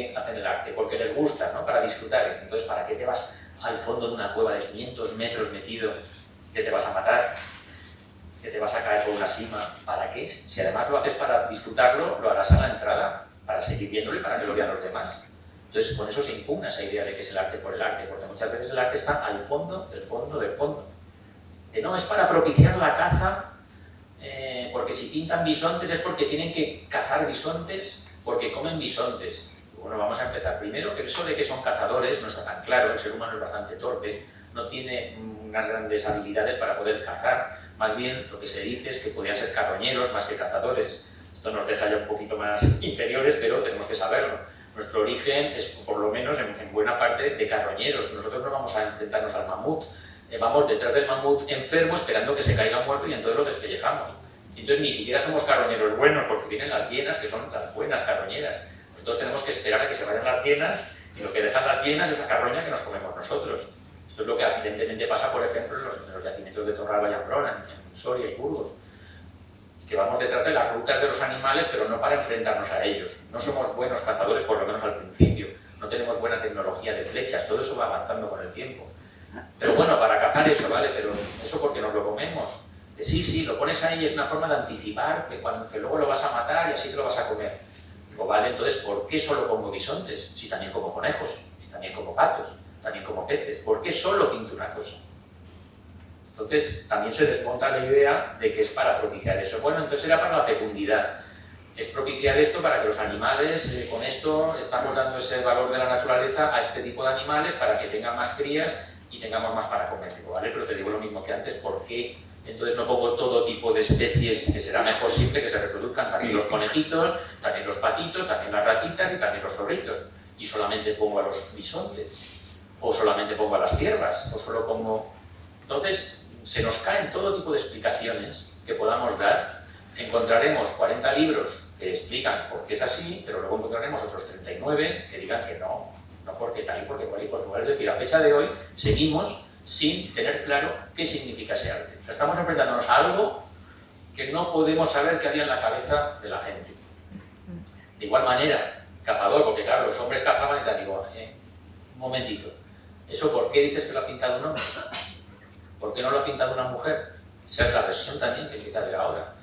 qué hacen el arte? Porque les gusta, ¿no? Para disfrutar. Entonces, ¿para qué te vas al fondo de una cueva de 500 metros metido, que te vas a matar, que te vas a caer por una cima? ¿Para qué? Si además lo haces para disfrutarlo, lo harás a la entrada, para seguir viéndolo y para que lo vean los demás. Entonces, con eso se impugna esa idea de que es el arte por el arte, porque muchas veces el arte está al fondo del fondo del fondo. Que no es para propiciar la caza, porque si pintan bisontes es porque tienen que cazar bisontes, porque comen bisontes. Bueno, vamos a empezar. Primero, que eso de que son cazadores no está tan claro, el ser humano es bastante torpe, no tiene unas grandes habilidades para poder cazar, más bien lo que se dice es que podrían ser carroñeros más que cazadores. Esto nos deja ya un poquito más inferiores, pero tenemos que saberlo. Nuestro origen es, por lo menos, en buena parte de carroñeros. Nosotros no vamos a enfrentarnos al mamut, vamos detrás del mamut enfermo esperando que se caiga muerto y entonces lo despellejamos. Entonces ni siquiera somos carroñeros buenos, porque vienen las hienas, que son las buenas carroñeras. Nosotros tenemos que esperar a que se vayan las hienas, y lo que dejan las hienas es la carroña que nos comemos nosotros. Esto es lo que evidentemente pasa, por ejemplo, en los yacimientos de Torralba y Ambrona, en Soria y Burgos, que vamos detrás de las rutas de los animales, pero no para enfrentarnos a ellos. No somos buenos cazadores, por lo menos al principio. No tenemos buena tecnología de flechas, todo eso va avanzando con el tiempo. Pero bueno, para cazar eso, ¿vale? Pero eso porque nos lo comemos. Sí, lo pones ahí, es una forma de anticipar que luego lo vas a matar y así te lo vas a comer. Digo, vale, entonces, ¿por qué solo como bisontes? Si también como conejos, si también como patos, también como peces. ¿Por qué solo pinto una cosa? Entonces, también se desmonta la idea de que es para propiciar eso. Bueno, entonces era para la fecundidad. Es propiciar esto para que los animales, con esto estamos dando ese valor de la naturaleza a este tipo de animales para que tengan más crías y tengamos más para comer. Digo, vale, pero te digo lo mismo que antes, ¿por qué? Entonces no pongo todo tipo de especies, que será mejor siempre que se reproduzcan también los conejitos, también los patitos, también las ratitas y también los zorritos. Y solamente pongo a los bisontes, o solamente pongo a las ciervas, o solo pongo... Entonces se nos caen todo tipo de explicaciones que podamos dar. Encontraremos 40 libros que explican por qué es así, pero luego encontraremos otros 39 que digan que no porque tal y porque cual y por cual. Es decir, a fecha de hoy seguimos sin tener claro qué significa ese arte. O sea, estamos enfrentándonos a algo que no podemos saber qué había en la cabeza de la gente. De igual manera, cazador, porque claro, los hombres cazaban y te digo, un momentito, ¿eso por qué dices que lo ha pintado un hombre? ¿Por qué no lo ha pintado una mujer? Esa es la versión también que empieza a ver ahora.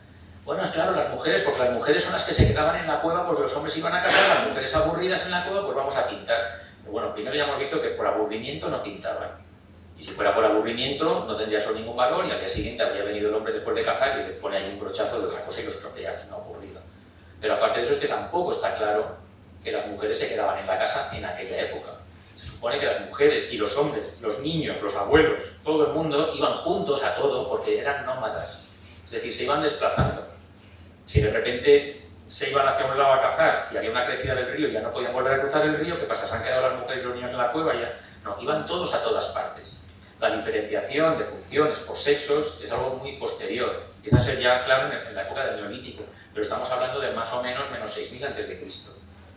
Bueno, es claro, las mujeres, porque las mujeres son las que se quedaban en la cueva porque los hombres iban a cazar, las mujeres aburridas en la cueva, pues vamos a pintar. Pero bueno, primero ya hemos visto que por aburrimiento no pintaban. Y si fuera por aburrimiento no tendría eso ningún valor y al día siguiente habría venido el hombre después de cazar y le pone ahí un brochazo de otra cosa y lo estropea, que no ha ocurrido. Pero aparte de eso es que tampoco está claro que las mujeres se quedaban en la casa en aquella época. Se supone que las mujeres y los hombres, los niños, los abuelos, todo el mundo iban juntos a todo porque eran nómadas. Es decir, se iban desplazando. Si de repente se iban hacia un lado a cazar y había una crecida del río y ya no podían volver a cruzar el río, ¿qué pasa? ¿Se han quedado las mujeres y los niños en la cueva? Ya no, iban todos a todas partes. La diferenciación de funciones por sexos es algo muy posterior. Empieza a ser ya claro en la época del Neolítico, pero estamos hablando de más o menos menos 6.000 a.C.,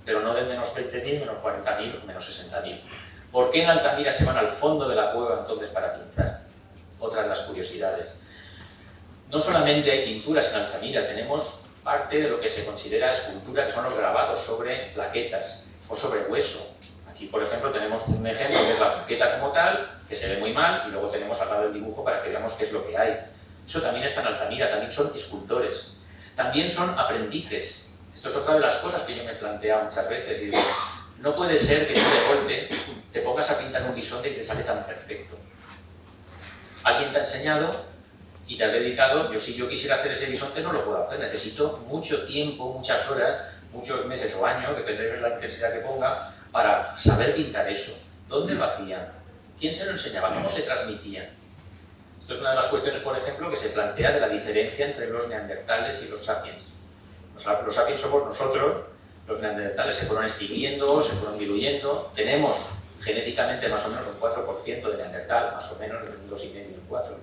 pero no de menos 20.000, menos 40.000, menos 60.000. ¿Por qué en Altamira se van al fondo de la cueva entonces para pintar? Otra de las curiosidades. No solamente hay pinturas en Altamira, tenemos parte de lo que se considera escultura, que son los grabados sobre plaquetas o sobre hueso. Aquí, por ejemplo, tenemos un ejemplo que es la plaqueta como tal, que se ve muy mal, y luego tenemos al lado el dibujo para que veamos qué es lo que hay. Eso también está en Altamira, también son escultores. También son aprendices. Esto es otra de las cosas que yo me he planteado muchas veces, y digo, no puede ser que tú de golpe te pongas a pintar un bisonte y te sale tan perfecto. Alguien te ha enseñado y te has dedicado. Si yo quisiera hacer ese bisonte no lo puedo hacer, necesito mucho tiempo, muchas horas, muchos meses o años, depende de la intensidad que ponga, para saber pintar eso. ¿Dónde lo hacían? ¿Quién se lo enseñaba? ¿Cómo se transmitía? Esto es una de las cuestiones, por ejemplo, que se plantea de la diferencia entre los neandertales y los sapiens. Los sapiens somos nosotros, los neandertales se fueron extinguiendo, se fueron diluyendo, tenemos genéticamente más o menos un 4% de neandertal, más o menos, un 2,5 y un 4%.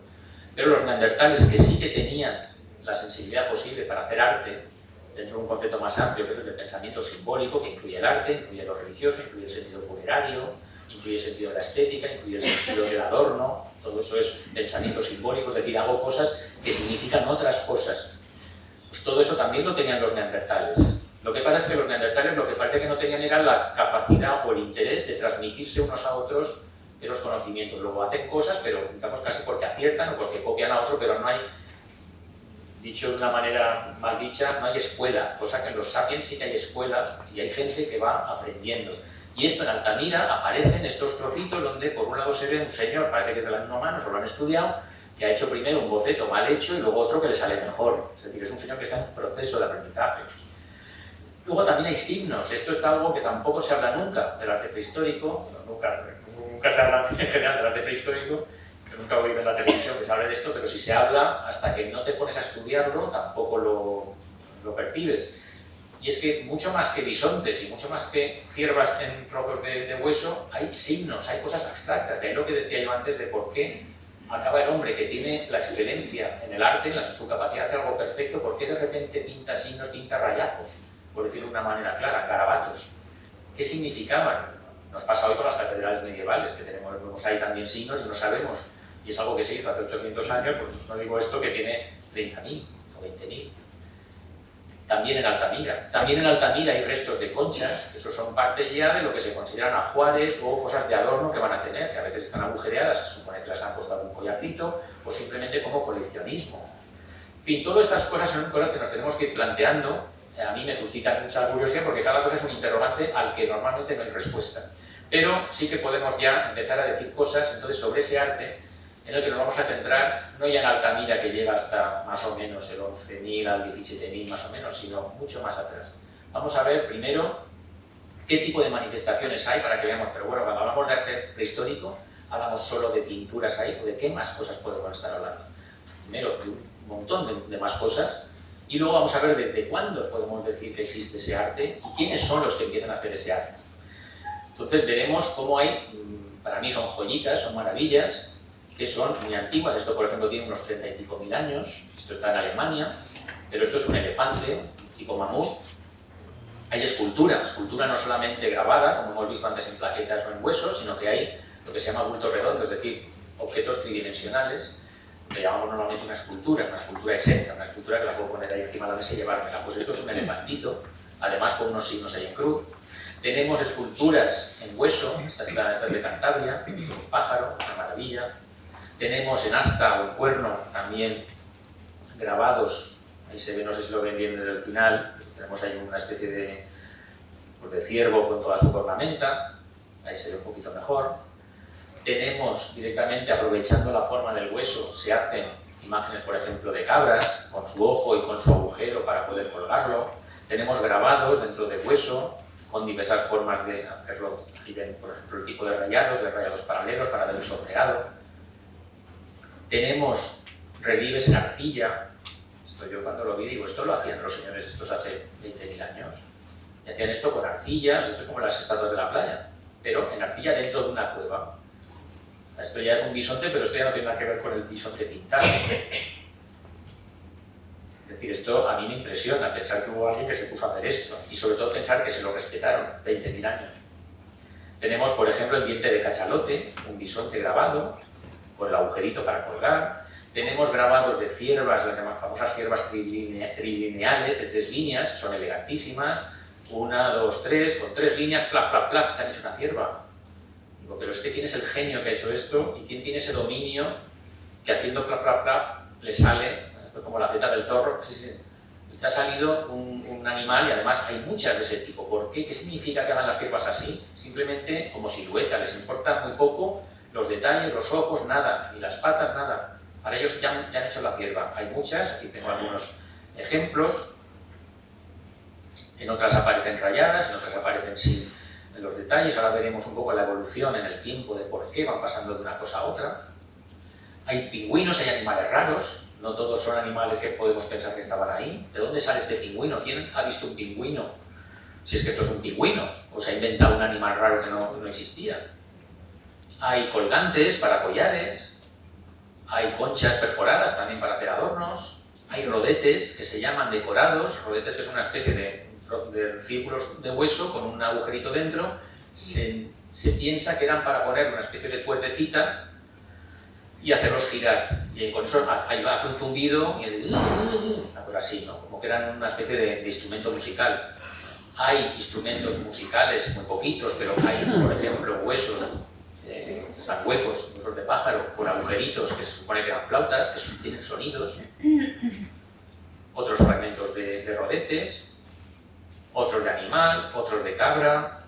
Pero los neandertales que sí que tenían la sensibilidad posible para hacer arte, dentro de un concepto más amplio que es el de pensamiento simbólico, que incluye el arte, incluye lo religioso, incluye el sentido funerario, incluye el sentido de la estética, incluye el sentido del adorno, todo eso es pensamiento simbólico, es decir, hago cosas que significan otras cosas. Pues todo eso también lo tenían los neandertales. Lo que pasa es que los neandertales lo que parece que no tenían era la capacidad capacidad o el interés de transmitirse unos a otros esos conocimientos. Luego hacen cosas, pero digamos casi porque aciertan o porque copian a otro, pero no hay, dicho de una manera mal dicha, no hay escuela, cosa que en los sapiens sí que hay escuela y hay gente que va aprendiendo. Y esto en Altamira aparecen estos trocitos donde por un lado se ve un señor, parece que es de la misma mano, se lo han estudiado, que ha hecho primero un boceto mal hecho y luego otro que le sale mejor. Es decir, es un señor que está en proceso de aprendizaje. Luego también hay signos. Esto es algo que tampoco se habla nunca del arte prehistórico, nunca se habla en general del arte prehistórico, yo nunca oí en la televisión que se hable de esto, pero si se habla, hasta que no te pones a estudiarlo, tampoco lo percibes. Y es que mucho más que bisontes y mucho más que ciervas en trozos de hueso, hay signos, hay cosas abstractas. De ahí lo que decía yo antes de por qué acaba el hombre que tiene la excelencia en el arte, en su capacidad de hacer algo perfecto, por qué de repente pinta signos, pinta rayazos, por decirlo de una manera clara, garabatos. ¿Qué significaban? Nos pasa hoy con las catedrales medievales, que tenemos ahí también signos y no sabemos. Y es algo que se hizo hace 800 años, pues no digo esto que tiene 30.000 o 20.000. También en Altamira hay restos de conchas, que eso son parte ya de lo que se consideran ajuares o cosas de adorno que van a tener, que a veces están agujereadas, se supone que las han puesto algún collarcito, o simplemente como coleccionismo. En fin, todas estas cosas son cosas que nos tenemos que ir planteando. A mí me suscitan mucha curiosidad porque cada cosa es un interrogante al que normalmente no hay respuesta. Pero sí que podemos ya empezar a decir cosas entonces sobre ese arte en el que nos vamos a centrar, no ya en Altamira, que llega hasta más o menos el 11.000 al 17.000 más o menos, sino mucho más atrás. Vamos a ver primero qué tipo de manifestaciones hay para que veamos, pero bueno, cuando hablamos de arte prehistórico, hablamos solo de pinturas ahí, o de qué más cosas podemos estar hablando. Pues primero, de un montón de más cosas, y luego vamos a ver desde cuándo podemos decir que existe ese arte y quiénes son los que empiezan a hacer ese arte. Entonces veremos cómo hay, para mí son joyitas, son maravillas, que son muy antiguas. Esto, por ejemplo, tiene unos 30 y pico mil años, esto está en Alemania, pero esto es un elefante, tipo mamut. Hay escultura no solamente grabada, como hemos visto antes en plaquetas o en huesos, sino que hay lo que se llama bulto redondo, es decir, objetos tridimensionales, que llamamos normalmente una escultura exacta, una escultura que la puedo poner ahí encima de la mesa y llevármela. Pues esto es un elefantito, además con unos signos ahí en cruz. Tenemos esculturas en hueso, esta es de Cantabria, un pájaro, una maravilla. Tenemos en asta o en cuerno también grabados, ahí se ve, no sé si lo ven bien desde el final, tenemos ahí una especie de ciervo con toda su cornamenta, ahí se ve un poquito mejor. Tenemos directamente, aprovechando la forma del hueso, se hacen imágenes, por ejemplo, de cabras, con su ojo y con su agujero para poder colgarlo. Tenemos grabados dentro de hueso, con diversas formas de hacerlo. Ahí ven, por ejemplo, el tipo de rayados paralelos para ver el sombreado. Tenemos relieves en arcilla. Esto yo cuando lo vi digo, esto lo hacían los señores estos hace 20.000 años. Y hacían esto con arcillas, esto es como las estatuas de la playa, pero en arcilla dentro de una cueva. Esto ya es un bisonte, pero esto ya no tiene nada que ver con el bisonte pintado. Es decir, esto a mí me impresiona, pensar que hubo alguien que se puso a hacer esto, y sobre todo pensar que se lo respetaron 20.000 años. Tenemos, por ejemplo, el diente de cachalote, un bisonte grabado, con el agujerito para colgar. Tenemos grabados de ciervas, las famosas ciervas trilineales, de 3 líneas, son elegantísimas. 1, 2, 3, con 3 líneas, plap, plap, plap, te han hecho una cierva. Digo, pero ¿quién es el genio que ha hecho esto? ¿Y quién tiene ese dominio que haciendo plap, plap, plap, le sale, como la zeta del zorro? Sí. Y te ha salido un animal, y además hay muchas de ese tipo. ¿Por qué? ¿Qué significa que hagan las ciervas así? Simplemente como silueta, les importa muy poco los detalles, los ojos, nada, ni las patas, nada. Para ellos ya han hecho la cierva. Hay muchas, aquí tengo algunos ejemplos. En otras aparecen rayadas, en otras aparecen sin los detalles. Ahora veremos un poco la evolución en el tiempo de por qué van pasando de una cosa a otra. Hay pingüinos, hay animales raros. No todos son animales que podemos pensar que estaban ahí. ¿De dónde sale este pingüino? ¿Quién ha visto un pingüino? Si es que esto es un pingüino, o se ha inventado un animal raro que no existía. Hay colgantes para collares, hay conchas perforadas también para hacer adornos, hay rodetes que se llaman decorados, rodetes que es una especie de círculos de hueso con un agujerito dentro, se piensa que eran para poner una especie de cuerdecita y hacerlos girar, y con eso hace un zumbido y una cosa así, ¿no? Como que eran una especie de instrumento musical. Hay instrumentos musicales, muy poquitos, pero hay, por ejemplo, huesos, que están huecos, huesos de pájaro, con agujeritos que se supone que eran flautas, que tienen sonidos. Otros fragmentos de rodetes, otros de animal, otros de cabra,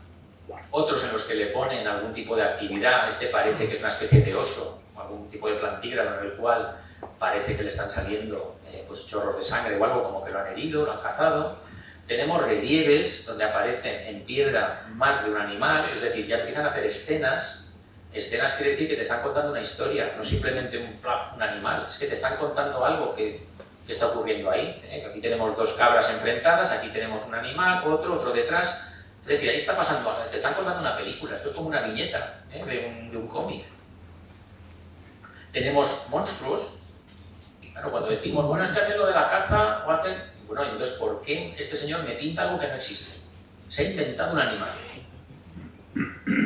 otros en los que le ponen algún tipo de actividad. Este parece que es una especie de oso, algún tipo de plantígrado en el cual parece que le están saliendo pues chorros de sangre o algo, como que lo han herido, lo han cazado. Tenemos relieves donde aparecen en piedra más de un animal, es decir, ya empiezan a hacer escenas. Escenas quiere decir que te están contando una historia, no simplemente un animal, es que te están contando algo que está ocurriendo ahí. Aquí tenemos dos cabras enfrentadas, aquí tenemos un animal, otro detrás. Es decir, ahí está pasando, te están contando una película, esto es como una viñeta de un cómic. Tenemos monstruos. Claro, cuando decimos, bueno, es que hacen lo de la caza, o hacen... Bueno, entonces, ¿por qué este señor me pinta algo que no existe? Se ha inventado un animal.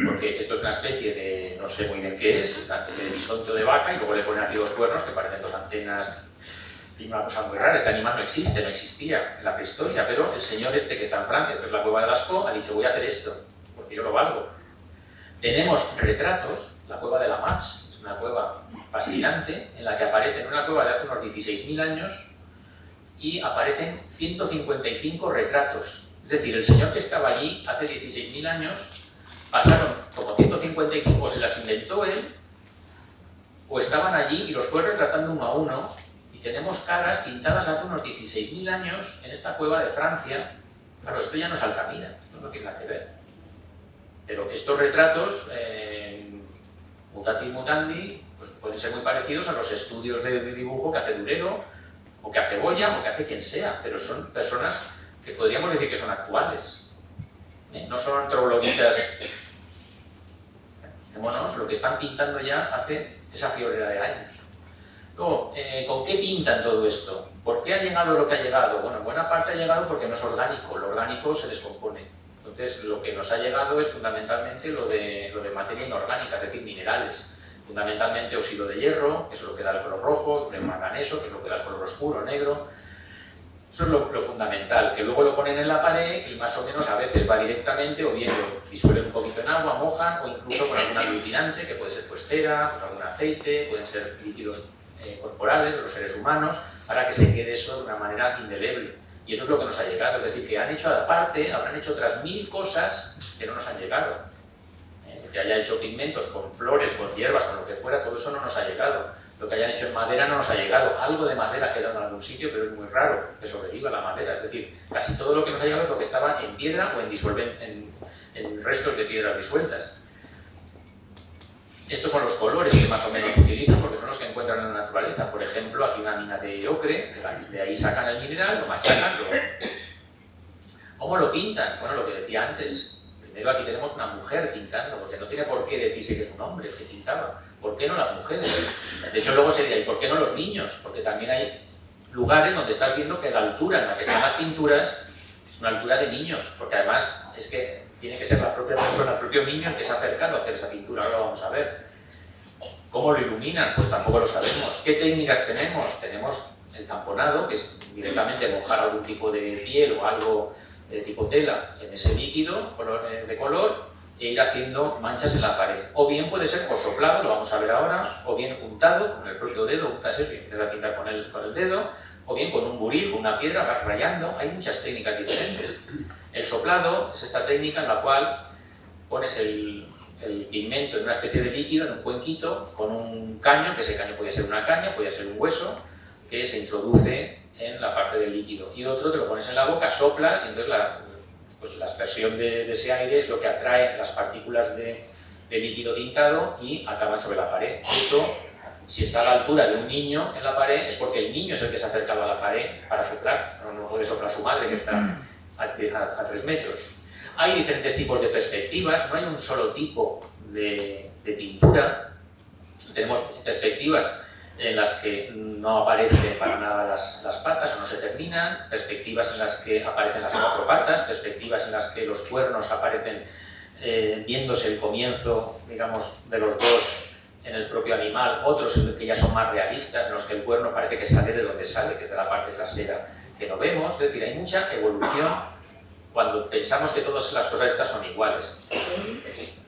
Porque esto es una especie de, no sé muy bien qué es, una especie de bisonte o de vaca, y luego le ponen aquí dos cuernos que parecen dos antenas. Y una cosa muy rara, este animal no existe, no existía en la prehistoria, pero el señor este que está en Francia, esto es la cueva de Lascaux, ha dicho, voy a hacer esto, porque yo lo valgo. Tenemos retratos, la cueva de la Marche, es una cueva fascinante, en la que aparece una cueva de hace unos 16.000 años, y aparecen 155 retratos. Es decir, el señor que estaba allí hace 16.000 años, pasaron como 155, o se las inventó él, o estaban allí y los fue retratando uno a uno, y tenemos caras pintadas hace unos 16.000 años en esta cueva de Francia. Claro, esto ya no es Altamira, esto no tiene nada que ver. Pero estos retratos, mutatis mutandi, pues pueden ser muy parecidos a los estudios de dibujo que hace Durero, o que hace Goya, o que hace quien sea, pero son personas que podríamos decir que son actuales. No son trogloditas. Fijémonos, lo que están pintando ya hace esa friolera de años. Luego, ¿con qué pintan todo esto? ¿Por qué ha llegado lo que ha llegado? Bueno, en buena parte ha llegado porque no es orgánico, lo orgánico se descompone. Entonces, lo que nos ha llegado es fundamentalmente lo de materia inorgánica, es decir, minerales. Fundamentalmente óxido de hierro, que es lo que da el color rojo, el manganeso, que es lo que da el color oscuro, negro. Eso es lo fundamental, que luego lo ponen en la pared y más o menos a veces va directamente, o bien lo disuelven un poquito en agua, mojan, o incluso con algún aglutinante, que puede ser pues cera, pues algún aceite, pueden ser líquidos corporales de los seres humanos, para que se quede eso de una manera indeleble. Y eso es lo que nos ha llegado, es decir, que han hecho aparte, habrán hecho otras 1000 cosas que no nos han llegado. Que haya hecho pigmentos con flores, con hierbas, con lo que fuera, todo eso no nos ha llegado. Lo que hayan hecho en madera no nos ha llegado. Algo de madera queda en algún sitio, pero es muy raro que sobreviva la madera. Es decir, casi todo lo que nos ha llegado es lo que estaba en piedra o en restos de piedras disueltas. Estos son los colores que más o menos utilizan, porque son los que encuentran en la naturaleza. Por ejemplo, aquí una mina de ocre, de ahí sacan el mineral, lo machacan, ¿Cómo lo pintan? Bueno, lo que decía antes. Primero aquí tenemos una mujer pintando, porque no tiene por qué decirse que es un hombre el que pintaba. ¿Por qué no las mujeres? De hecho, luego sería, ¿y por qué no los niños? Porque también hay lugares donde estás viendo que la altura en la que están las pinturas es una altura de niños, porque además es que tiene que ser la propia persona, el propio niño el que se ha acercado a hacer esa pintura. Ahora lo vamos a ver. ¿Cómo lo iluminan? Pues tampoco lo sabemos. ¿Qué técnicas tenemos? Tenemos el tamponado, que es directamente mojar algún tipo de piel o algo de tipo tela en ese líquido de color e ir haciendo manchas en la pared. O bien puede ser por soplado, lo vamos a ver ahora, o bien untado con el propio dedo, untas eso y empiezas a pintar con el dedo, o bien con un buril, con una piedra, vas rayando. Hay muchas técnicas diferentes. El soplado es esta técnica en la cual pones el pigmento en una especie de líquido, en un cuenquito, con un caño, que ese caño puede ser una caña, puede ser un hueso, que se introduce en la parte del líquido, y otro te lo pones en la boca, soplas, y entonces la aspersión de ese aire es lo que atrae las partículas de líquido tintado y acaban sobre la pared. Eso, si está a la altura de un niño en la pared, es porque el niño es el que se ha acercado a la pared para soplar, no puede soplar su madre que está a 3 metros. Hay diferentes tipos de perspectivas, no hay un solo tipo de pintura. Tenemos perspectivas en las que no aparece para nada las patas o no se terminan, perspectivas en las que aparecen las 4 patas, perspectivas en las que los cuernos aparecen viéndose el comienzo, digamos, de los dos en el propio animal, otros en los que ya son más realistas, en los que el cuerno parece que sale de donde sale, que es de la parte trasera que no vemos. Es decir, hay mucha evolución cuando pensamos que todas las cosas estas son iguales.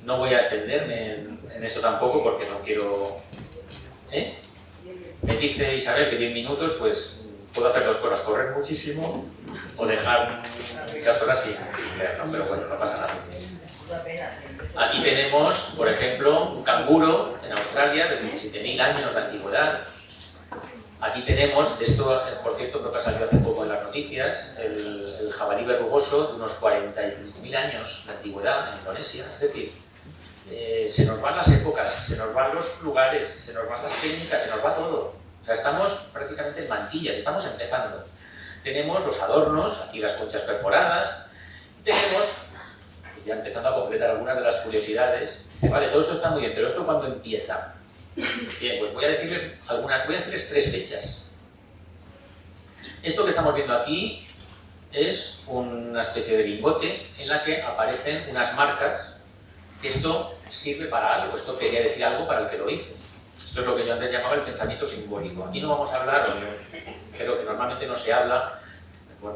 No voy a extenderme en esto tampoco porque no quiero... Me dice Isabel que 10 minutos, pues puedo hacer dos cosas, correr muchísimo o dejar muchas cosas sin ver, ¿no? Pero bueno, no pasa nada. Aquí tenemos, por ejemplo, un canguro en Australia de 17.000 años de antigüedad. Aquí tenemos, esto por cierto creo que ha salido hace poco en las noticias, el jabalí verrugoso de unos 45.000 años de antigüedad en Indonesia. Es decir, se nos van las épocas, se nos van los lugares, se nos van las técnicas, se nos va todo. O sea, estamos prácticamente en mantillas, estamos empezando. Tenemos los adornos, aquí las conchas perforadas, tenemos... ya empezando a completar algunas de las curiosidades. Vale, todo esto está muy bien, pero ¿esto cuándo empieza? Bien, pues voy a decirles tres fechas. Esto que estamos viendo aquí es una especie de lingote en la que aparecen unas marcas. Esto sirve para algo, esto quería decir algo para el que lo hizo. Esto es lo que yo antes llamaba el pensamiento simbólico. Aquí no vamos a hablar, pero que normalmente no se habla,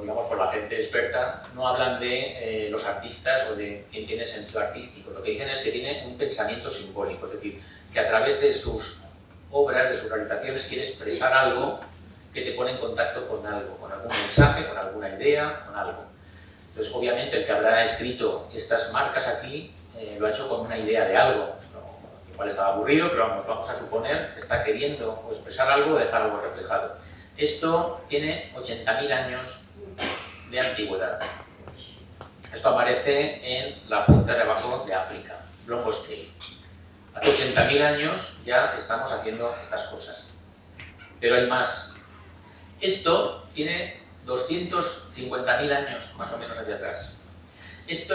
digamos por la gente experta, no hablan de los artistas o de quien tiene sentido artístico. Lo que dicen es que tiene un pensamiento simbólico, es decir, que a través de sus obras, de sus realizaciones, quiere expresar algo que te pone en contacto con algo, con algún mensaje, con alguna idea, con algo. Entonces, obviamente, el que habrá escrito estas marcas aquí lo ha hecho con una idea de algo. Igual estaba aburrido, pero vamos a suponer que está queriendo o expresar algo o dejar algo reflejado. Esto tiene 80.000 años de antigüedad. Esto aparece en la punta de abajo de África, Blombos Cave. Hace 80.000 años ya estamos haciendo estas cosas. Pero hay más. Esto tiene 250.000 años, más o menos, hacia atrás. Esto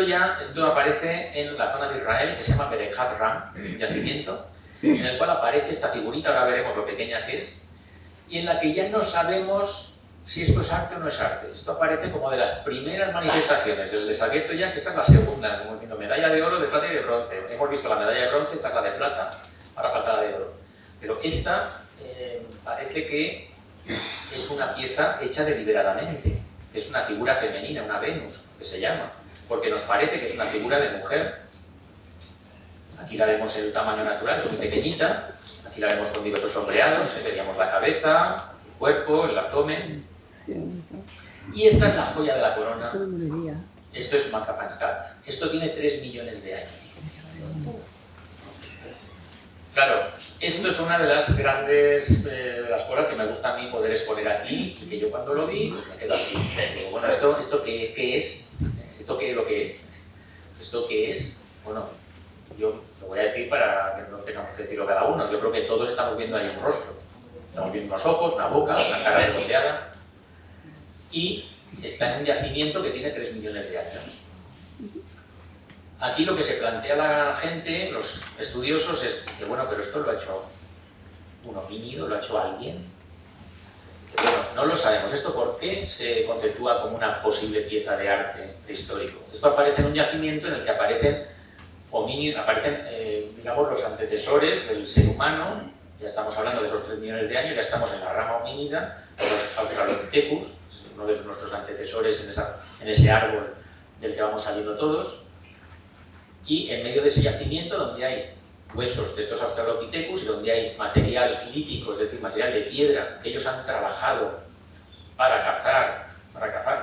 aparece en la zona de Israel, que se llama Berekhat Ram, es un yacimiento, en el cual aparece esta figurita, ahora veremos lo pequeña que es, y en la que ya no sabemos si esto es arte o no es arte. Esto aparece como de las primeras manifestaciones. Les advierto ya que esta es la segunda, como diciendo, medalla de oro, de plata y de bronce. Hemos visto la medalla de bronce, esta es la de plata, ahora falta la de oro. Pero esta parece que es una pieza hecha deliberadamente. Es una figura femenina, una Venus, que se llama, porque nos parece que es una figura de mujer. Aquí la vemos en el tamaño natural, es muy pequeñita. Aquí la vemos con diversos sombreados, veríamos la cabeza, el cuerpo, el abdomen. Y esta es la joya de la corona. Esto es Makapanskat. Esto tiene 3 millones de años. Claro, esto es una de las grandes las cosas que me gusta a mí poder exponer aquí, y que yo cuando lo vi, pues me quedo así. Digo, bueno, ¿esto qué es? ¿Esto qué es lo que es? ¿Esto qué es? Bueno, yo lo voy a decir para que no tengamos que decirlo cada uno. Yo creo que todos estamos viendo ahí un rostro. Estamos viendo unos ojos, una boca, una cara redondeada. Y está en un yacimiento que tiene 3 millones de años. Aquí lo que se plantea la gente, los estudiosos, es que bueno, pero esto lo ha hecho un homínido, lo ha hecho alguien. Que, bueno, no lo sabemos. ¿Esto por qué se conceptúa como una posible pieza de arte prehistórico? Esto aparece en un yacimiento en el que aparecen homínidos, digamos, los antecesores del ser humano. Ya estamos hablando de esos 3 millones de años, ya estamos en la rama homínida, los Australopithecus, uno de nuestros antecesores en ese árbol del que vamos saliendo todos. Y en medio de ese yacimiento, donde hay huesos de estos Australopithecus y donde hay material lítico, es decir, material de piedra que ellos han trabajado para cazar,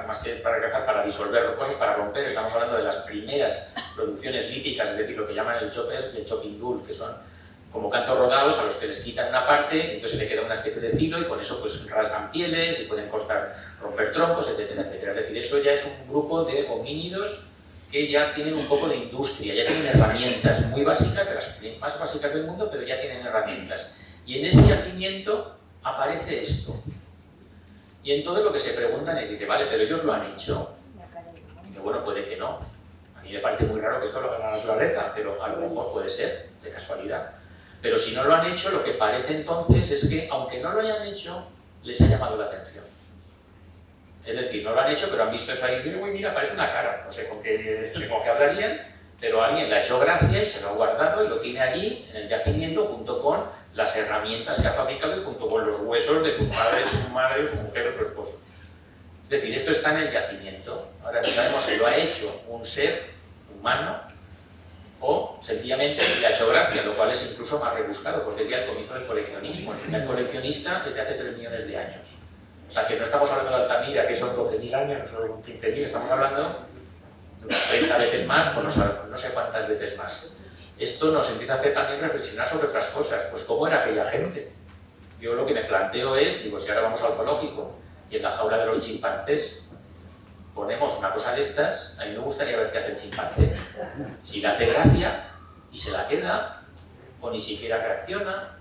más que para cazar, para disolver cosas, para romper. Estamos hablando de las primeras producciones líticas, es decir, lo que llaman el chopper y el chopping tool, que son como cantos rodados a los que les quitan una parte, y entonces se le queda una especie de filo y con eso pues rasgan pieles y pueden cortar, romper troncos, etcétera, etcétera. Es decir, eso ya es un grupo de homínidos que ya tienen un poco de industria, ya tienen herramientas muy básicas, de las más básicas del mundo, pero ya tienen herramientas. Y en ese yacimiento aparece esto. Y entonces lo que se preguntan es, dice, vale, pero ellos lo han hecho. Y que bueno, puede que no. A mí me parece muy raro que esto lo haga la naturaleza, pero a lo mejor puede ser, de casualidad. Pero si no lo han hecho, lo que parece entonces es que, aunque no lo hayan hecho, les ha llamado la atención. Es decir, no lo han hecho, pero han visto eso ahí y uy, mira, parece una cara. No sé con qué hablarían, pero alguien le ha hecho gracia y se lo ha guardado y lo tiene allí, en el yacimiento, junto con las herramientas que ha fabricado y junto con los huesos de sus padres, su madre, su mujer o su esposo. Es decir, esto está en el yacimiento. Ahora no sabemos si lo ha hecho un ser humano o sencillamente le ha hecho gracia, lo cual es incluso más rebuscado, porque es ya el comienzo del coleccionismo. El coleccionista es de hace 3 millones de años. O sea, que no estamos hablando de Altamira, que son 12.000 años o 15.000, estamos hablando de unas 30 veces más o no sé cuántas veces más. Esto nos empieza a hacer también reflexionar sobre otras cosas, pues cómo era aquella gente. Yo lo que me planteo es, digo, si ahora vamos al zoológico y en la jaula de los chimpancés ponemos una cosa de estas, a mí me gustaría ver qué hace el chimpancé. Si le hace gracia y se la queda, o ni siquiera reacciona.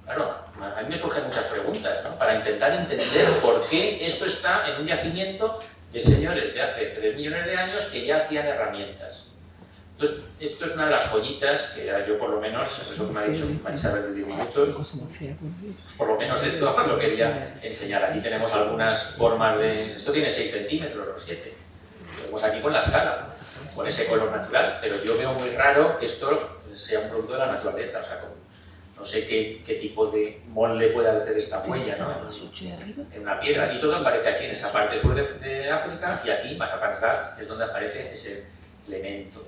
Claro, a mí me surgen muchas preguntas, ¿no? Para intentar entender por qué esto está en un yacimiento de señores de hace 3 millones de años que ya hacían herramientas. Entonces, esto es una de las joyitas que yo por lo menos, eso que me ha dicho Marisabel de 10 minutos, por lo menos esto lo quería enseñar. Aquí tenemos algunas formas de... Esto tiene 6 centímetros o 7. Lo vemos aquí con la escala, con ese color natural, pero yo veo muy raro que esto sea un producto de la naturaleza, o sea, no sé qué tipo de molde puede hacer esta huella, ¿no? En una piedra. Y todo aparece aquí, en esa parte sur de África, y aquí, Madagascar, es donde aparece ese elemento.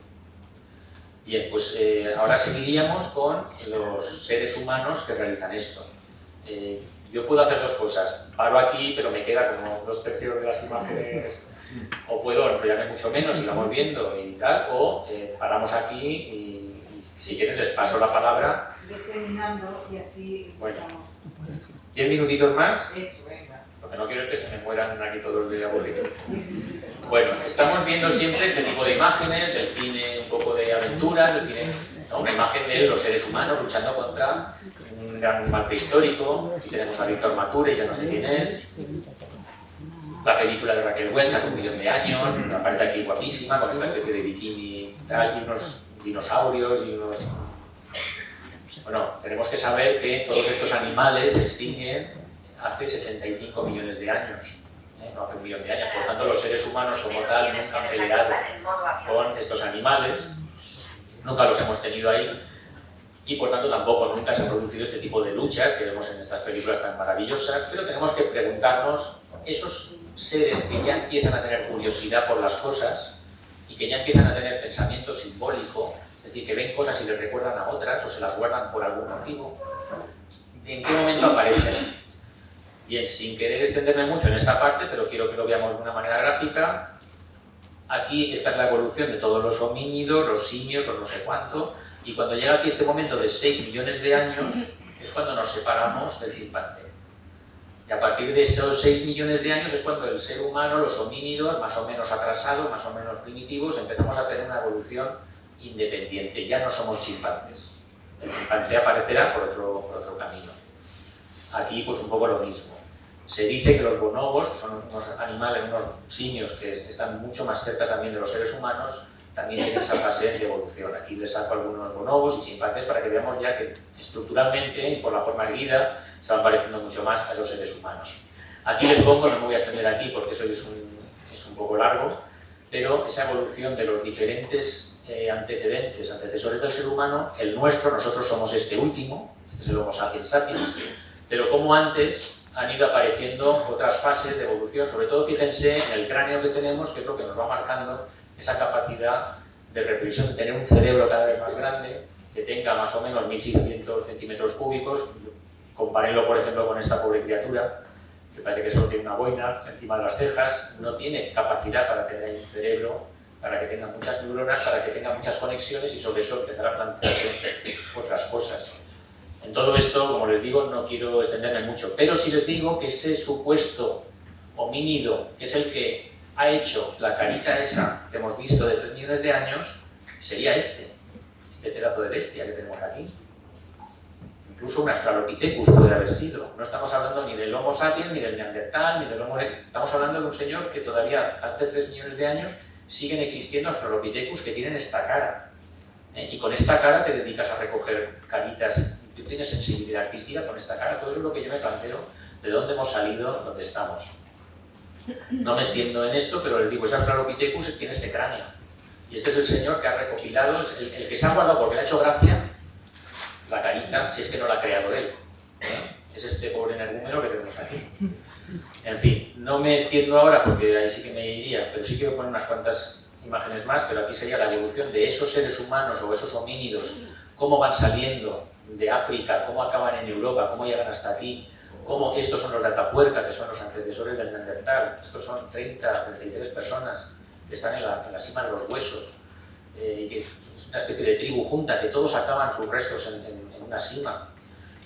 Bien, pues ahora seguiríamos con los seres humanos que realizan esto. Yo puedo hacer 2 cosas. Paro aquí, pero me queda como 2/3 de las imágenes, o puedo enrollarme mucho menos y vamos viendo y tal, o paramos aquí y si quieren les paso la palabra. Terminando y así... Bueno, 10 minutitos más. Eso, venga. Lo que no quiero es que se me mueran aquí todos de aburrido. Bueno, estamos viendo siempre este tipo de imágenes, del cine un poco de aventuras, del cine, ¿no? Una imagen de los seres humanos luchando contra un gran animal prehistórico. Aquí tenemos a Víctor Mature, ya no sé quién es. La película de Raquel Welch, hace 1 millón de años, aparece aquí guapísima, con esta especie de bikini, y unos dinosaurios y unos... Bueno, tenemos que saber que todos estos animales se extinguen hace 65 millones de años. No hace 1 millón de años, por tanto los seres humanos como tal nunca han peleado con estos animales, nunca los hemos tenido ahí y por tanto tampoco nunca se han producido este tipo de luchas que vemos en estas películas tan maravillosas, pero tenemos que preguntarnos, esos seres que ya empiezan a tener curiosidad por las cosas y que ya empiezan a tener pensamiento simbólico, es decir, que ven cosas y les recuerdan a otras o se las guardan por algún motivo, ¿en qué momento aparecen? Bien, sin querer extenderme mucho en esta parte, pero quiero que lo veamos de una manera gráfica. Aquí esta es la evolución de todos los homínidos, los simios, los no sé cuánto, y cuando llega aquí este momento de 6 millones de años es cuando nos separamos del chimpancé. Y a partir de esos 6 millones de años es cuando el ser humano, los homínidos, más o menos atrasados, más o menos primitivos, empezamos a tener una evolución independiente. Ya no somos chimpancés. El chimpancé aparecerá por otro camino. Aquí pues un poco lo mismo. Se dice que los bonobos, que son unos animales, unos simios que están mucho más cerca también de los seres humanos, también tienen esa fase de evolución. Aquí les saco algunos bonobos y chimpancés para que veamos ya que estructuralmente y por la forma erguida se van pareciendo mucho más a los seres humanos. Aquí les pongo, no me voy a extender aquí porque eso es un poco largo, pero esa evolución de los diferentes antecesores del ser humano, el nuestro, nosotros somos este último, este es el Homo sapiens sapiens, pero como antes han ido apareciendo otras fases de evolución, sobre todo fíjense en el cráneo que tenemos, que es lo que nos va marcando esa capacidad de reflexión, de tener un cerebro cada vez más grande, que tenga más o menos 1600 centímetros cúbicos. Compárenlo, por ejemplo, con esta pobre criatura, que parece que solo tiene una boina encima de las cejas, no tiene capacidad para tener un cerebro, para que tenga muchas neuronas, para que tenga muchas conexiones y sobre eso empezar a plantearse otras cosas. En todo esto, como les digo, no quiero extenderme mucho, pero sí les digo que ese supuesto homínido, que es el que ha hecho la carita esa que hemos visto de 3 millones de años, sería este pedazo de bestia que tenemos aquí. Incluso un Australopithecus podría haber sido. No estamos hablando ni del Homo sapiens, ni del Neandertal, ni del Homo... Estamos hablando de un señor que todavía hace 3 millones de años siguen existiendo Australopithecus que tienen esta cara. Y con esta cara te dedicas a recoger caritas. Tú tienes sensibilidad artística con esta cara. Todo eso es lo que yo me planteo, de dónde hemos salido, dónde estamos. No me extiendo en esto, pero les digo, ese Australopithecus tiene este cráneo. Y este es el señor que ha recopilado, el que se ha guardado porque le ha hecho gracia la carita, si es que no la ha creado él. Es este pobre energúmeno que tenemos aquí. En fin, no me extiendo ahora porque ahí sí que me iría, pero sí quiero poner unas cuantas imágenes más, pero aquí sería la evolución de esos seres humanos o esos homínidos, cómo van saliendo de África, cómo acaban en Europa, cómo llegan hasta aquí, cómo estos son los de Atapuerca, que son los antecesores del Neandertal. Estos son 33 personas que están en la cima de los huesos, y que es una especie de tribu junta, que todos acaban sus restos en una cima.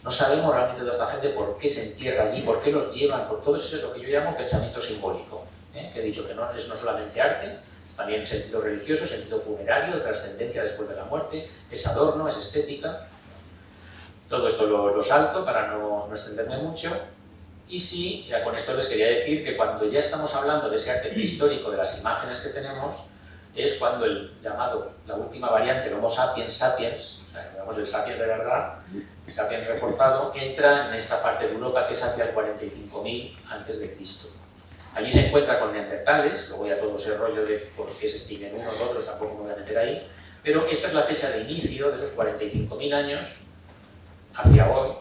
No sabemos realmente toda esta gente por qué se entierra allí, por qué los llevan, por todo eso es lo que yo llamo pensamiento simbólico, que he dicho que no es no solamente arte, es también sentido religioso, sentido funerario, trascendencia después de la muerte, es adorno, es estética. Todo esto lo salto para no extenderme mucho. Y sí, ya con esto les quería decir que cuando ya estamos hablando de ese arte prehistórico, de las imágenes que tenemos, es cuando el llamado, la última variante, el Homo sapiens sapiens, o sea, digamos el sapiens de verdad, el sapiens reforzado, entra en esta parte de Europa que es hacia el 45.000 a.C. Allí se encuentra con neandertales, luego ya todo ese rollo de por qué se extinguen unos otros, tampoco me voy a meter ahí, pero esta es la fecha de inicio de esos 45.000 años hacia hoy,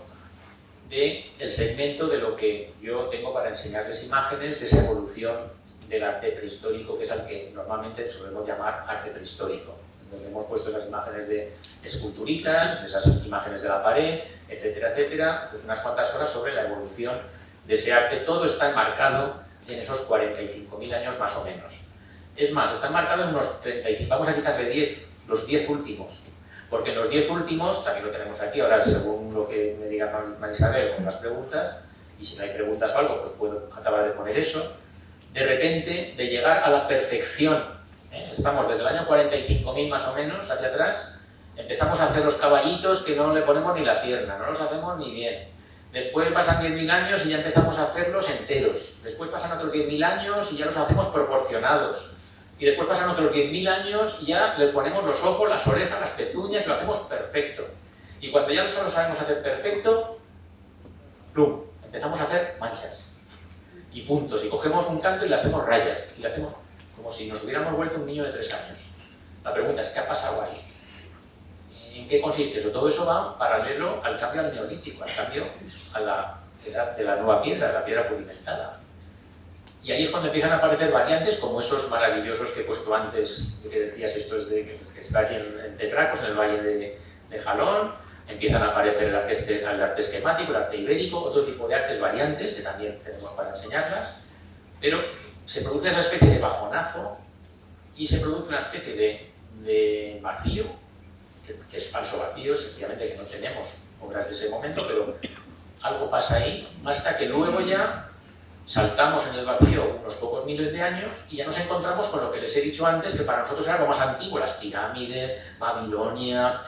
del segmento de lo que yo tengo para enseñarles imágenes de esa evolución del arte prehistórico, que es al que normalmente solemos llamar arte prehistórico, donde hemos puesto esas imágenes de esculturitas, esas imágenes de la pared, etcétera, etcétera, pues unas cuantas cosas sobre la evolución de ese arte. Todo está enmarcado en esos 45.000 años más o menos. Es más, está enmarcado en unos 35, vamos a quitarle 10, los 10 últimos, porque en los 10 últimos, también lo tenemos aquí, ahora según lo que me diga Marisabel con las preguntas, y si no hay preguntas o algo, pues puedo acabar de poner eso, de repente, de llegar a la perfección, estamos desde el año 45.000 más o menos, hacia atrás, empezamos a hacer los caballitos que no le ponemos ni la pierna, no los hacemos ni bien. Después pasan 10.000 años y ya empezamos a hacerlos enteros. Después pasan otros 10.000 años y ya los hacemos proporcionados. Y después pasan otros 10.000 años y ya le ponemos los ojos, las orejas, las pezuñas, lo hacemos perfecto. Y cuando ya lo sabemos hacer perfecto, ¡plum!, empezamos a hacer manchas y puntos. Y cogemos un canto y le hacemos rayas. Y le hacemos como si nos hubiéramos vuelto un niño de 3 años. La pregunta es, ¿qué ha pasado ahí? ¿En qué consiste eso? Todo eso va paralelo al cambio al neolítico, al cambio a la edad de la nueva piedra, de la piedra pulimentada. Y ahí es cuando empiezan a aparecer variantes como esos maravillosos que he puesto antes, que decías, esto es que está aquí en Petracos, en el valle de Jalón. Empiezan a aparecer el arte esquemático, el arte ibérico, otro tipo de artes variantes que también tenemos para enseñarlas, pero se produce esa especie de bajonazo y se produce una especie de vacío, que es falso vacío, efectivamente que no tenemos obras de ese momento, pero algo pasa ahí, hasta que luego ya saltamos en el vacío unos pocos miles de años y ya nos encontramos con lo que les he dicho antes, que para nosotros era algo más antiguo, las pirámides, Babilonia,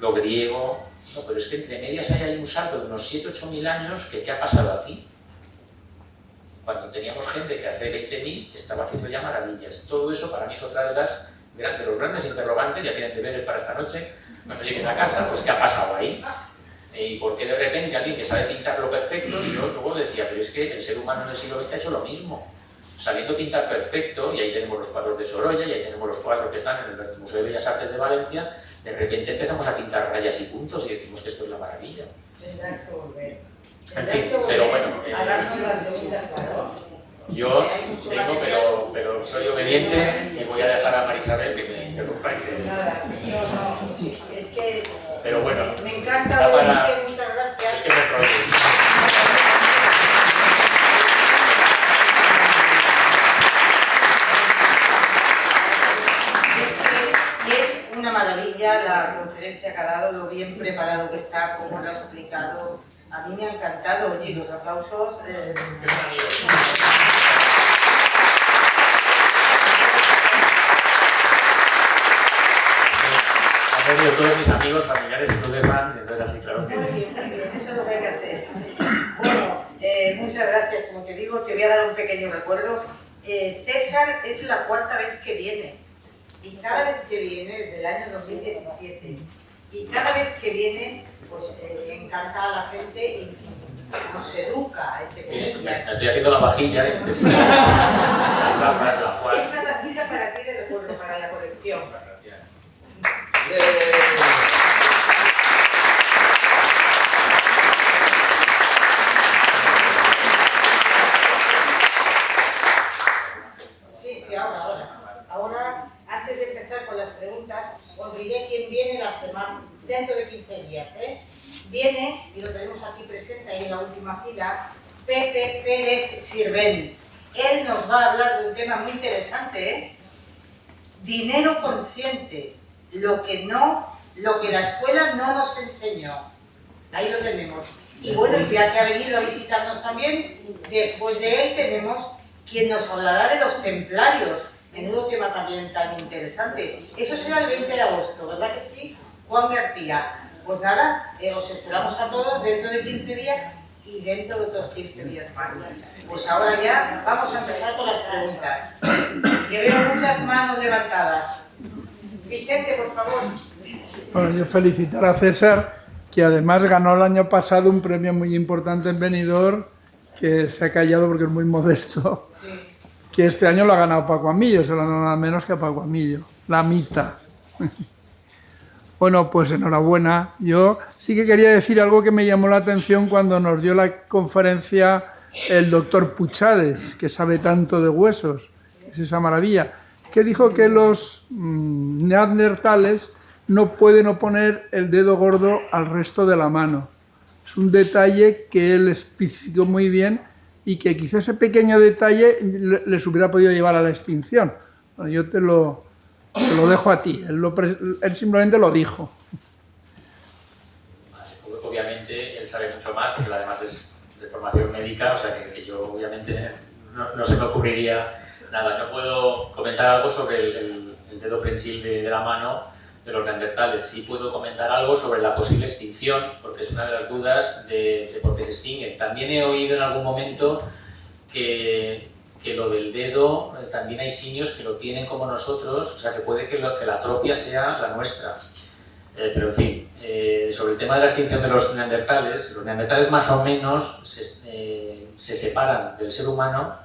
lo griego. No, pero es que entre medias hay ahí un salto de unos 7.000 o 8.000 años que ¿qué ha pasado aquí? Cuando teníamos gente que hace 20.000 estaba haciendo ya maravillas. Todo eso para mí es otra de los grandes interrogantes, ya tienen deberes para esta noche, cuando lleguen a casa, pues ¿qué ha pasado ahí? ¿Y por qué de repente alguien que sabe pintar lo perfecto? Y yo luego decía, pero es que el ser humano en el siglo XX ha hecho lo mismo. Sabiendo pintar perfecto, y ahí tenemos los cuadros de Sorolla, y ahí tenemos los cuadros que están en el Museo de Bellas Artes de Valencia, de repente empezamos a pintar rayas y puntos y decimos que esto es la maravilla. Tendrás que volver. En fin, pero bueno, Harás la segunda, claro. yo tengo, pero soy obediente y voy a dejar a Marisabel que me interrumpa. Nada, no, es que Pero bueno, me encanta oírte, muchas gracias. Es que me enrollo. Es una maravilla la conferencia que ha dado, lo bien preparado que está, como lo ha explicado. A mí me ha encantado, oye, los aplausos. Han venido todos mis amigos, familiares y todos fans, entonces así, claro que... Muy bien, eso es lo que hay que hacer. Bueno, muchas gracias, como te digo, te voy a dar un pequeño recuerdo. César es la 4ª vez que viene, y cada vez que viene, desde el año 2017, y cada vez que viene, pues encanta a la gente y nos educa, entre comillas. Estoy haciendo la vajilla, las tazas, la cual... Esta tacita para ti de recuerdo, para la colección. semana, dentro de 15 días, viene, y lo tenemos aquí presente ahí en la última fila, Pepe Pérez Sirven. Él nos va a hablar de un tema muy interesante, dinero consciente, lo que la escuela no nos enseñó. Ahí lo tenemos. Y bueno, ya que ha venido a visitarnos también, después de él tenemos quien nos hablará de los templarios. Menudo tema también tan interesante. Eso será el 20 de agosto, ¿verdad que sí? Juan García. Pues nada, os esperamos a todos dentro de 15 días y dentro de otros 15 días más. Pues ahora ya vamos a empezar con las preguntas. Que veo muchas manos levantadas. Vicente, por favor. Bueno, yo felicitar a César, que además ganó el año pasado un premio muy importante en Benidorm, que se ha callado porque es muy modesto, sí. Que este año lo ha ganado Paco Amillo, se lo ha dado nada menos que a Paco Amillo, la mitad. Bueno, pues enhorabuena. Yo sí que quería decir algo que me llamó la atención cuando nos dio la conferencia el doctor Puchades, que sabe tanto de huesos, es esa maravilla, que dijo que los neandertales no pueden oponer el dedo gordo al resto de la mano. Es un detalle que él especificó muy bien y que quizá ese pequeño detalle les hubiera podido llevar a la extinción. Bueno, yo te lo dejo a ti, él simplemente lo dijo. Obviamente él sabe mucho más, porque además es de formación médica, o sea que yo obviamente no se me ocurriría nada. No puedo comentar algo sobre el dedo prensil de la mano de los neandertales. Sí puedo comentar algo sobre la posible extinción, porque es una de las dudas de por qué se extinguen. También he oído en algún momento que lo del dedo, también hay simios que lo tienen como nosotros, o sea que puede que la atrofia sea la nuestra. Pero en fin, sobre el tema de la extinción de los neandertales más o menos se separan del ser humano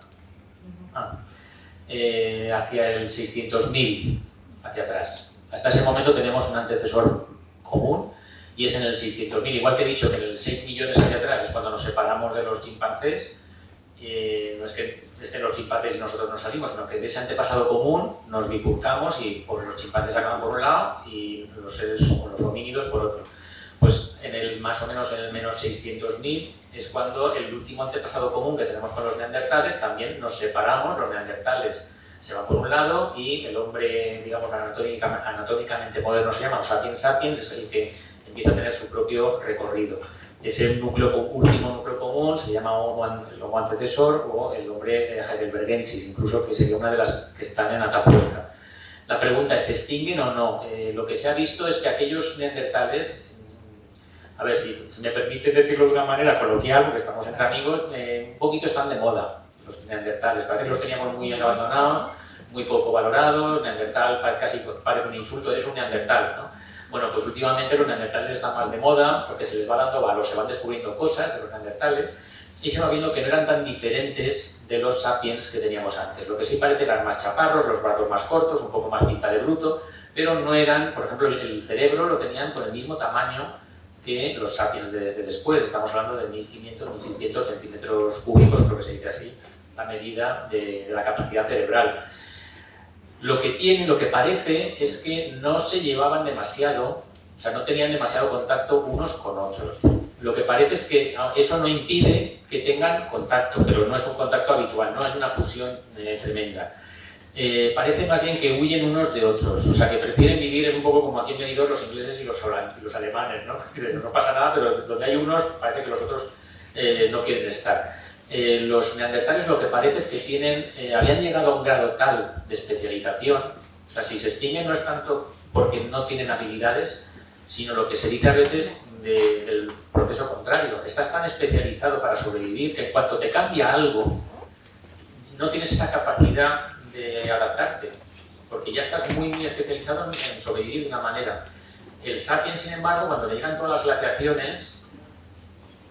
hacia el 600.000, hacia atrás. Hasta ese momento tenemos un antecesor común y es en el 600.000. Igual que he dicho que en el 6 millones hacia atrás es cuando nos separamos de los chimpancés, no es que estén los chimpancés y nosotros nos salimos, sino que de ese antepasado común nos bifurcamos y los chimpancés acaban por un lado y los seres o los homínidos por otro. Pues más o menos en el menos 600.000 es cuando el último antepasado común que tenemos con los neandertales también nos separamos, los neandertales se van por un lado y el hombre, digamos, anatómicamente moderno se llama, o sapiens sapiens, es el que empieza a tener su propio recorrido. Ese último núcleo común se llama el homo antecesor o el hombre heidelbergensis, incluso que sería una de las que están en Atapuerca. La pregunta es, ¿se extinguen o no? Lo que se ha visto es que aquellos neandertales, a ver si me permite decirlo de una manera coloquial, porque estamos entre amigos, un poquito están de moda. Los neandertales, parece que los teníamos muy abandonados, muy poco valorados. Neandertal casi parece un insulto, eres un neandertal, ¿no? Bueno, pues últimamente los neandertales están más de moda porque se les va dando valor, se van descubriendo cosas de los neandertales y se va viendo que no eran tan diferentes de los sapiens que teníamos antes. Lo que sí parece eran más chaparros, los brazos más cortos, un poco más pinta de bruto, pero no eran, por ejemplo, el cerebro lo tenían con el mismo tamaño que los sapiens de después. Estamos hablando de 1500, 1600 centímetros cúbicos, creo que se dice así, la medida de la capacidad cerebral. Lo que parece es que no se llevaban demasiado, o sea, no tenían demasiado contacto unos con otros. Lo que parece es que eso no impide que tengan contacto, pero no es un contacto habitual, no es una fusión tremenda. Parece más bien que huyen unos de otros, o sea, que prefieren vivir, es un poco como aquí en Benidorm los ingleses y los alemanes, ¿no? No pasa nada, pero donde hay unos parece que los otros no quieren estar. Los neandertales lo que parece es que habían llegado a un grado tal de especialización, o sea, si se extinguen no es tanto porque no tienen habilidades, sino lo que se dice a veces del proceso contrario. Estás tan especializado para sobrevivir que en cuanto te cambia algo, no tienes esa capacidad de adaptarte, porque ya estás muy especializado en sobrevivir de una manera. El sapiens, sin embargo, cuando le llegan todas las glaciaciones,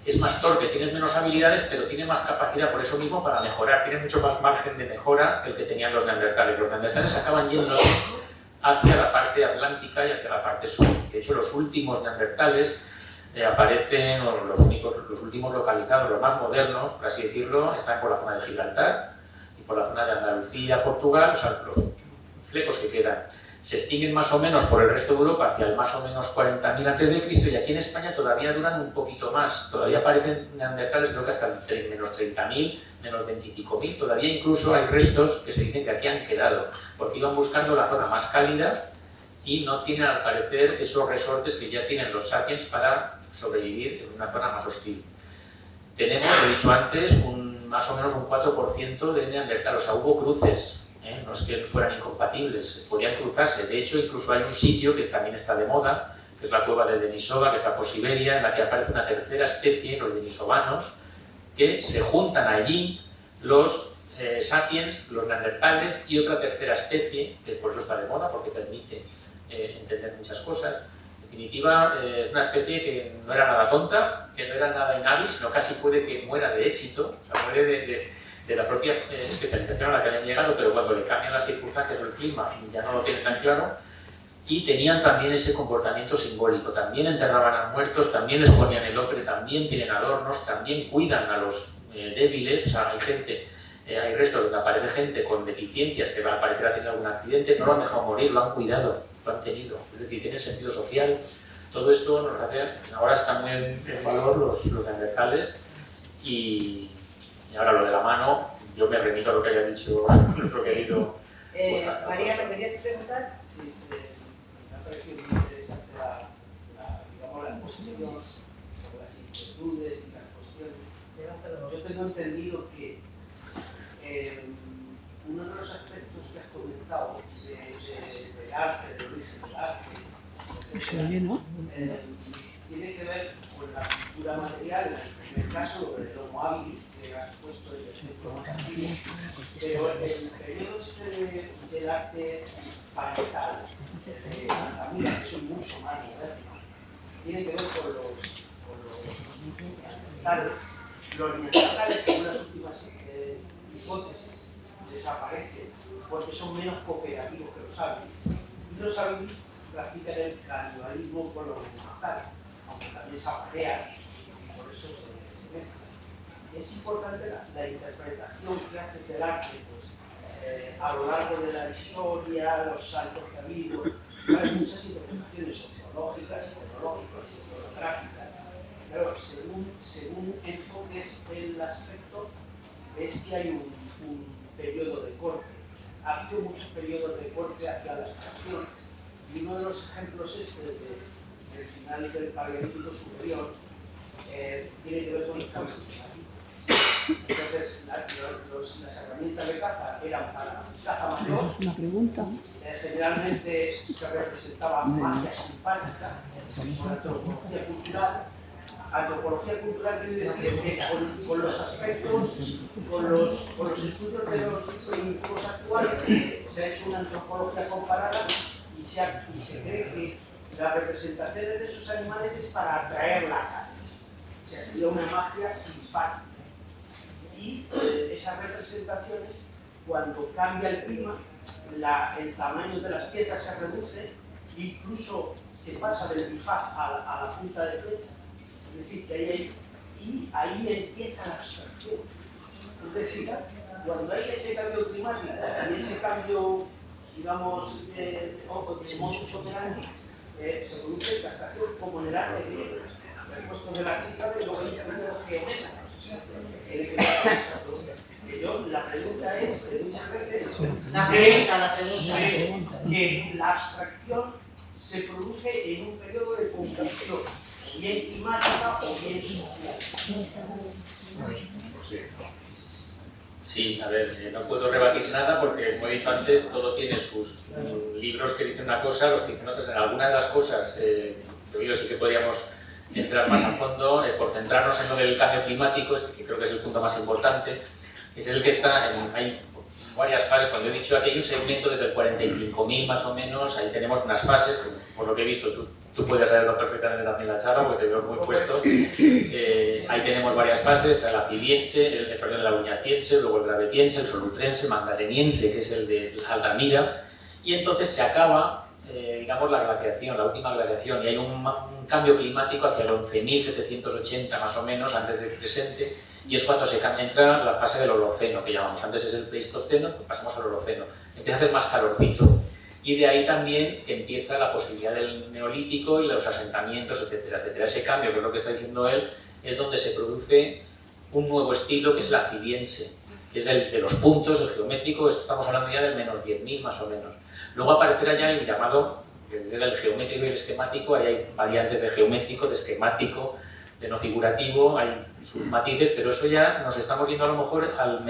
es más torpe, tienes menos habilidades, pero tiene más capacidad por eso mismo para mejorar, tiene mucho más margen de mejora que el que tenían los neandertales. Los neandertales acaban yéndose hacia la parte atlántica y hacia la parte sur. De hecho, los últimos neandertales aparecen, o los últimos localizados, los más modernos, por así decirlo, están por la zona de Gibraltar y por la zona de Andalucía, Portugal, o sea, los flecos que quedan. se extinguen más o menos por el resto de Europa hacia el más o menos 40.000 a.C. y aquí en España todavía duran un poquito más, todavía aparecen neandertales creo que hasta menos 30.000, menos 20 y pico mil, todavía incluso hay restos que se dicen que aquí han quedado, porque iban buscando la zona más cálida y no tienen al parecer esos resortes que ya tienen los sapiens para sobrevivir en una zona más hostil. Tenemos, lo he dicho antes, más o menos un 4% de neandertal, o sea, hubo cruces, no es que fueran incompatibles, podían cruzarse. De hecho, incluso hay un sitio que también está de moda, que es la cueva de Denisova, que está por Siberia, en la que aparece una tercera especie, los denisovanos, que se juntan allí los sapiens, los neandertales y otra tercera especie, que por eso está de moda, porque permite entender muchas cosas. En definitiva, es una especie que no era nada tonta, que no era nada inhábil, sino casi puede que muera de éxito, o sea, muere de la propia especialización a la que habían llegado, pero cuando le cambian las circunstancias o el clima ya no lo tienen tan claro. Y tenían también ese comportamiento simbólico, también enterraban a muertos, también les ponían el ocre, también tienen adornos, también cuidan a los débiles, o sea, hay restos donde aparece gente con deficiencias que va a parecer haciendo algún accidente, no lo han dejado morir, lo han cuidado, lo han tenido, es decir, tiene sentido social. Todo esto nos hace, ahora están muy en valor los neandertales y ahora lo de la mano, yo me remito a lo que haya dicho nuestro querido. María, ¿me querías preguntar? Sí, me ha parecido muy interesante digamos, la exposición sobre las inquietudes y las cuestiones. Yo tengo entendido que uno de los aspectos que has comentado de arte, del origen del arte, tiene que ver con la cultura material, en el caso del Homo habilis, que has puesto el ejemplo más antiguo, pero el periodo del arte parietal, Altamira, que son mucho más modernos, tiene que ver con los neandertales. Los neandertales, según las últimas hipótesis, desaparecen porque son menos cooperativos que los habilis. Y los habilis practican el canibalismo con los neandertales, aunque también se aparean y por eso se mezclan. Es importante la interpretación que haces del arte pues, a lo largo de la historia, los saltos que ha habido. Hay muchas interpretaciones sociológicas, psicológicas, sociográficas. Pero según enfoques el aspecto, es que hay un periodo de corte. Ha habido muchos periodos de corte hacia la abstracción. Y uno de los ejemplos del final del Paleolítico superior tiene que ver con el cambio climático. Entonces, las herramientas de caza eran para caza mayor. ¿Es una pregunta? Generalmente se representaba magia simpática con antropología cultural. Antropología cultural quiere decir que con los aspectos, con los estudios de los primitivos actuales, se ha hecho una antropología comparada y se cree que las representaciones de esos animales es para atraer la carne. O sea, sería una magia simpática. Y esas representaciones, cuando cambia el clima, el tamaño de las piezas se reduce, incluso se pasa del bifaz a la punta de flecha. Es decir, que ahí empieza la abstracción. Es decir, cuando hay ese cambio climático y ese cambio, digamos, de modus operandi, se produce la abstracción como en el arte griego. El puesto de las cifras y luego el periodo geométrico. La pregunta es, que muchas veces, que la abstracción se produce en un periodo de convulsión, bien climática o bien social. Sí, a ver, no puedo rebatir nada porque, como he dicho antes, todo tiene sus libros que dicen una cosa, los que dicen otras. En alguna de las cosas, yo sí que podríamos entrar más a fondo, por centrarnos en lo del cambio climático, que creo que es el punto más importante, es el que está hay varias fases. Cuando he dicho aquí hay un segmento desde el 45.000 más o menos, ahí tenemos unas fases, por lo que he visto tú puedes saberlo perfectamente también la charla porque te veo muy puesto. Ahí tenemos varias fases, la ciliense, la uñaciense, luego el gravetiense, el solutrense, magdaleniense, que es el de Altamira, y entonces se acaba, digamos, la glaciación, la última glaciación, y hay un cambio climático hacia el 11.780 más o menos antes del presente, y es cuando entra la fase del Holoceno, que llamamos. Antes es el Pleistoceno, pues pasamos al Holoceno. Empieza a hacer más calorcito. y de ahí también empieza la posibilidad del neolítico y los asentamientos, etcétera, etcétera. Ese cambio, que es lo que está diciendo él, es donde se produce un nuevo estilo, que es el acidiense, que es el de los puntos, el geométrico. Estamos hablando ya del menos 10.000 más o menos. Luego aparecerá ya el llamado, el geométrico y el esquemático. Ahí hay variantes de geométrico, de esquemático, de no figurativo, hay sus matices, pero eso ya nos estamos yendo a lo mejor al